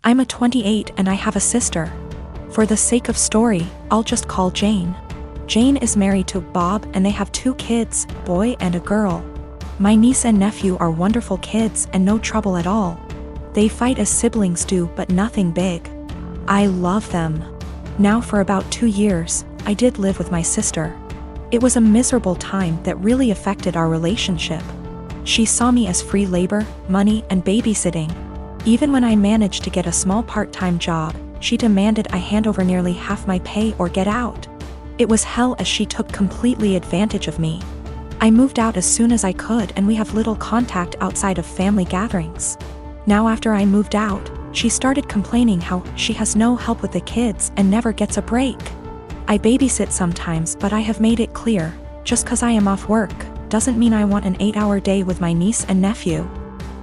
I'm a 28 and I have a sister. For the sake of story, I'll just call Jane. Jane is married to Bob and they have 2 kids, boy and a girl. My niece and nephew are wonderful kids and no trouble at all. They fight as siblings do, but nothing big. I love them. Now for about 2 years, I did live with my sister. It was a miserable time that really affected our relationship. She saw me as free labor, money, and babysitting. Even when I managed to get a small part-time job, she demanded I hand over nearly half my pay or get out. It was hell as she took completely advantage of me. I moved out as soon as I could and we have little contact outside of family gatherings. Now after I moved out, she started complaining how she has no help with the kids and never gets a break. I babysit sometimes, but I have made it clear, just 'cause I am off work, doesn't mean I want an 8-hour day with my niece and nephew.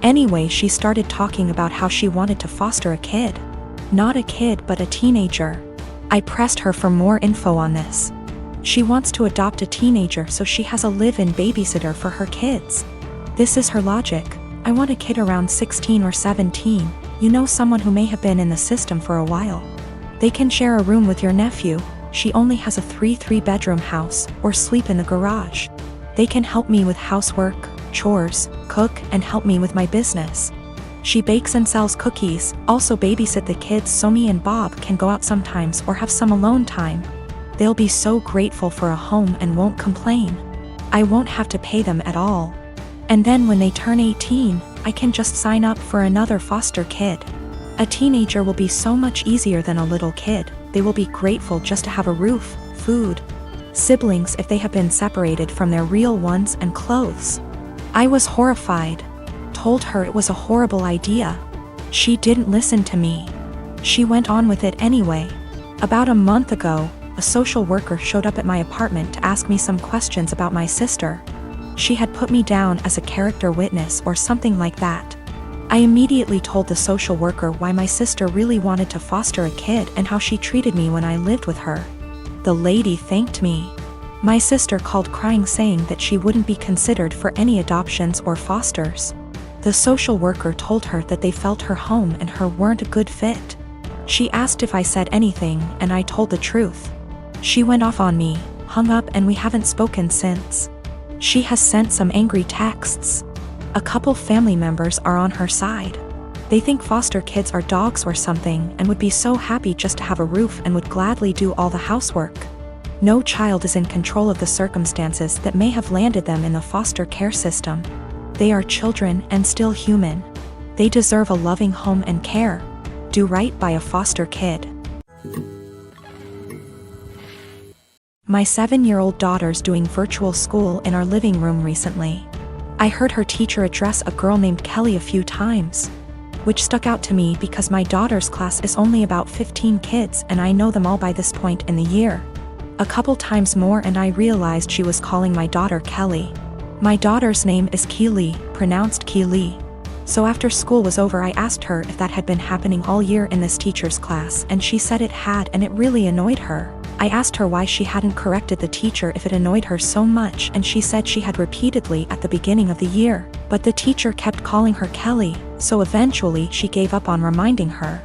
Anyway, she started talking about how she wanted to foster a kid. Not a kid, but a teenager. I pressed her for more info on this. She wants to adopt a teenager so she has a live-in babysitter for her kids. This is her logic. I want a kid around 16 or 17, someone who may have been in the system for a while. They can share a room with your nephew. She only has a 3-bedroom house, or sleep in the garage. They can help me with housework, chores, cook, and help me with my business. She bakes and sells cookies, also babysit the kids so me and Bob can go out sometimes or have some alone time. They'll be so grateful for a home and won't complain. I won't have to pay them at all. And then when they turn 18, I can just sign up for another foster kid. A teenager will be so much easier than a little kid. They will be grateful just to have a roof, food, siblings if they have been separated from their real ones, and clothes. I was horrified. Told her it was a horrible idea. She didn't listen to me. She went on with it anyway. About a month ago, a social worker showed up at my apartment to ask me some questions about my sister. She had put me down as a character witness or something like that. I immediately told the social worker why my sister really wanted to foster a kid and how she treated me when I lived with her. The lady thanked me. My sister called crying, saying that she wouldn't be considered for any adoptions or fosters. The social worker told her that they felt her home and her weren't a good fit. She asked if I said anything, and I told the truth. She went off on me, hung up, and we haven't spoken since. She has sent some angry texts. A couple family members are on her side. They think foster kids are dogs or something and would be so happy just to have a roof and would gladly do all the housework. No child is in control of the circumstances that may have landed them in the foster care system. They are children and still human. They deserve a loving home and care. Do right by a foster kid. My 7-year-old daughter's doing virtual school in our living room recently. I heard her teacher address a girl named Kelly a few times, which stuck out to me because my daughter's class is only about 15 kids and I know them all by this point in the year. A couple times more and I realized she was calling my daughter Kelly. My daughter's name is Keely, pronounced Keely. So after school was over, I asked her if that had been happening all year in this teacher's class, and she said it had, and it really annoyed her. I asked her why she hadn't corrected the teacher if it annoyed her so much, and she said she had repeatedly at the beginning of the year, but the teacher kept calling her Kelly, so eventually she gave up on reminding her.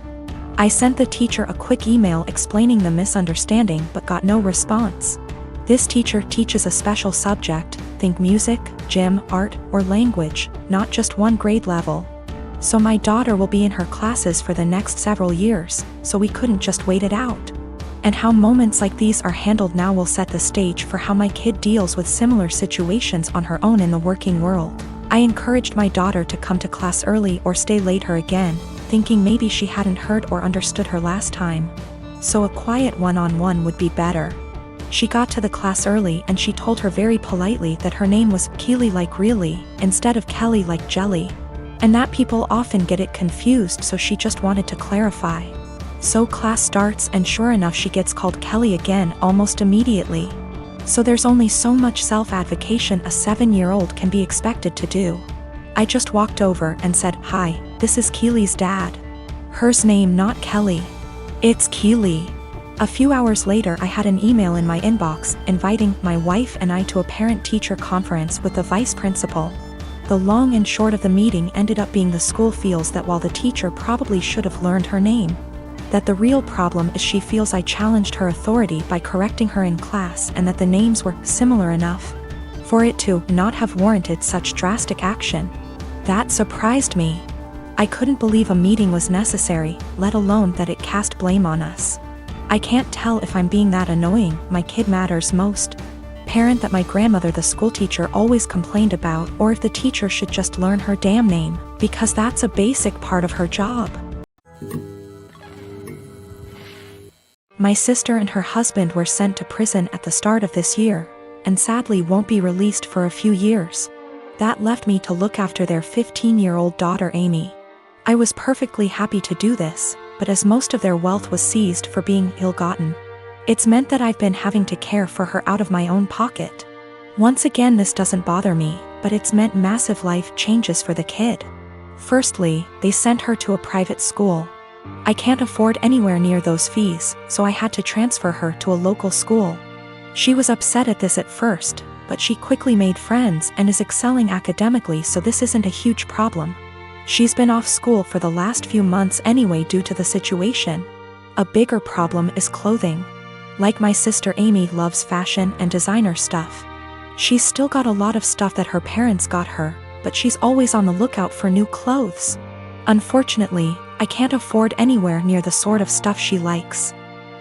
I sent the teacher a quick email explaining the misunderstanding but got no response. This teacher teaches a special subject, think music, gym, art, or language, not just one grade level. So my daughter will be in her classes for the next several years, so we couldn't just wait it out. And how moments like these are handled now will set the stage for how my kid deals with similar situations on her own in the working world. I encouraged my daughter to come to class early or stay later again, thinking maybe she hadn't heard or understood her last time. So a quiet one-on-one would be better. She got to the class early and she told her very politely that her name was Keely like really, instead of Kelly like jelly. And that people often get it confused, so she just wanted to clarify. So class starts and sure enough she gets called Kelly again almost immediately. So there's only so much self-advocation a 7-year-old can be expected to do. I just walked over and said, "Hi, this is Keely's dad. Her's name not Kelly. It's Keely." A few hours later I had an email in my inbox inviting my wife and I to a parent-teacher conference with the vice principal. The long and short of the meeting ended up being the school feels that while the teacher probably should have learned her name, that the real problem is she feels I challenged her authority by correcting her in class and that the names were similar enough for it to not have warranted such drastic action. That surprised me. I couldn't believe a meeting was necessary, let alone that it cast blame on us. I can't tell if I'm being that annoying, my kid matters most parent that my grandmother the schoolteacher always complained about, or if the teacher should just learn her damn name, because that's a basic part of her job. My sister and her husband were sent to prison at the start of this year, and sadly won't be released for a few years. That left me to look after their 15-year-old daughter Amy. I was perfectly happy to do this, but as most of their wealth was seized for being ill-gotten, it's meant that I've been having to care for her out of my own pocket. Once again, this doesn't bother me, but it's meant massive life changes for the kid. Firstly, they sent her to a private school. I can't afford anywhere near those fees, so I had to transfer her to a local school. She was upset at this at first, but she quickly made friends and is excelling academically, so this isn't a huge problem. She's been off school for the last few months anyway due to the situation. A bigger problem is clothing. Like my sister Amy loves fashion and designer stuff. She's still got a lot of stuff that her parents got her, but she's always on the lookout for new clothes. Unfortunately, I can't afford anywhere near the sort of stuff she likes.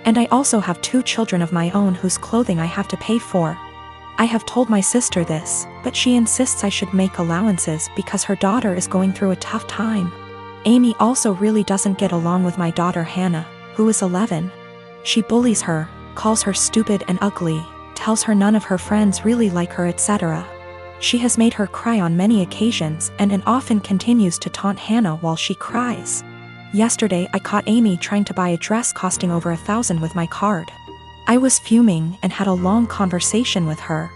And I also have 2 children of my own whose clothing I have to pay for. I have told my sister this, but she insists I should make allowances because her daughter is going through a tough time. Amy also really doesn't get along with my daughter Hannah, who is 11. She bullies her, calls her stupid and ugly, tells her none of her friends really like her, etc. She has made her cry on many occasions and often continues to taunt Hannah while she cries. Yesterday I caught Amy trying to buy a dress costing over $1,000 with my card. I was fuming and had a long conversation with her.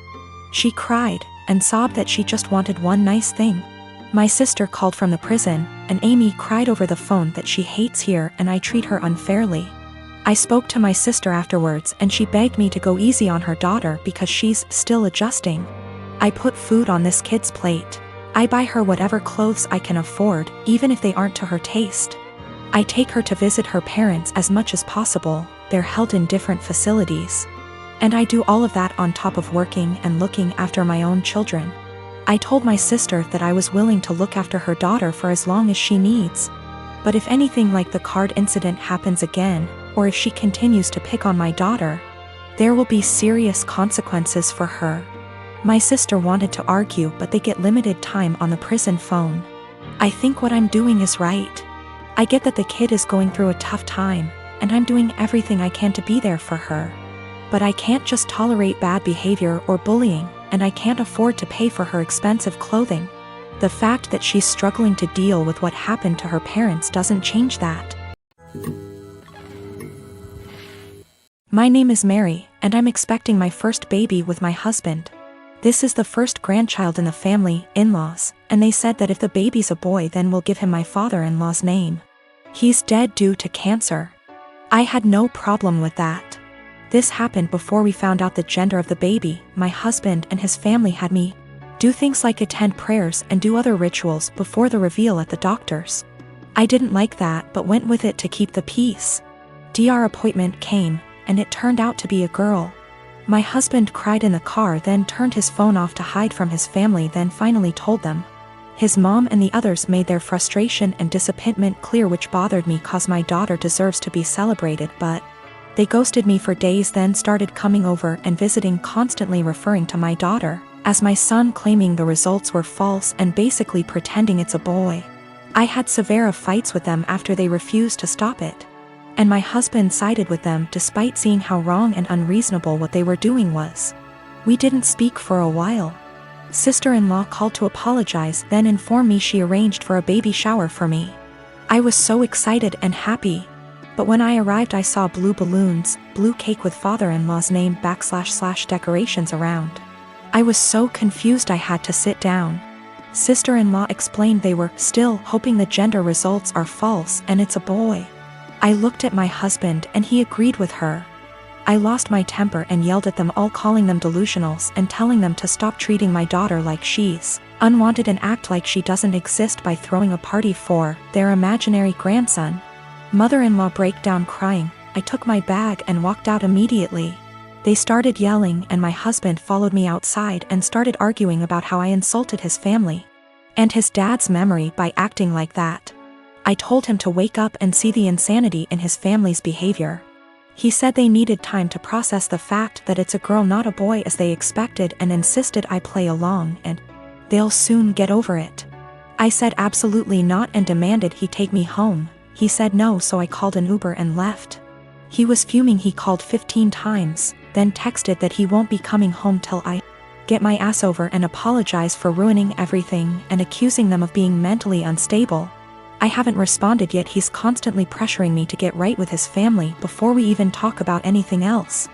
She cried and sobbed that she just wanted one nice thing. My sister called from the prison, and Amy cried over the phone that she hates here and I treat her unfairly. I spoke to my sister afterwards and she begged me to go easy on her daughter because she's still adjusting. I put food on this kid's plate. I buy her whatever clothes I can afford, even if they aren't to her taste. I take her to visit her parents as much as possible. They're held in different facilities. And I do all of that on top of working and looking after my own children. I told my sister that I was willing to look after her daughter for as long as she needs. But if anything like the card incident happens again, or if she continues to pick on my daughter, there will be serious consequences for her. My sister wanted to argue, but they get limited time on the prison phone. I think what I'm doing is right. I get that the kid is going through a tough time, and I'm doing everything I can to be there for her. But I can't just tolerate bad behavior or bullying, and I can't afford to pay for her expensive clothing. The fact that she's struggling to deal with what happened to her parents doesn't change that. My name is Mary, and I'm expecting my first baby with my husband. This is the first grandchild in the family, in-laws, and they said that if the baby's a boy then we'll give him my father-in-law's name. He's dead due to cancer. I had no problem with that. This happened before we found out the gender of the baby. My husband and his family had me do things like attend prayers and do other rituals before the reveal at the doctor's. I didn't like that but went with it to keep the peace. DR appointment came, and it turned out to be a girl. My husband cried in the car, then turned his phone off to hide from his family, then finally told them. His mom and the others made their frustration and disappointment clear, which bothered me cause my daughter deserves to be celebrated, but they ghosted me for days, then started coming over and visiting, constantly referring to my daughter as my son, claiming the results were false and basically pretending it's a boy. I had severe fights with them after they refused to stop it. And my husband sided with them despite seeing how wrong and unreasonable what they were doing was. We didn't speak for a while. Sister-in-law called to apologize, then informed me she arranged for a baby shower for me. I was so excited and happy. But when I arrived I saw blue balloons, blue cake with father-in-law's name / decorations around. I was so confused I had to sit down. Sister-in-law explained they were still hoping the gender results are false and it's a boy. I looked at my husband and he agreed with her. I lost my temper and yelled at them all, calling them delusionals and telling them to stop treating my daughter like she's unwanted and act like she doesn't exist by throwing a party for their imaginary grandson. Mother-in-law break down crying. I took my bag and walked out immediately. They started yelling and my husband followed me outside and started arguing about how I insulted his family and his dad's memory by acting like that. I told him to wake up and see the insanity in his family's behavior. He said they needed time to process the fact that it's a girl not a boy as they expected, and insisted I play along and they'll soon get over it. I said absolutely not and demanded he take me home. He said no, so I called an Uber and left. He was fuming. He called 15 times, then texted that he won't be coming home till I get my ass over and apologize for ruining everything and accusing them of being mentally unstable. I haven't responded yet. He's constantly pressuring me to get right with his family before we even talk about anything else.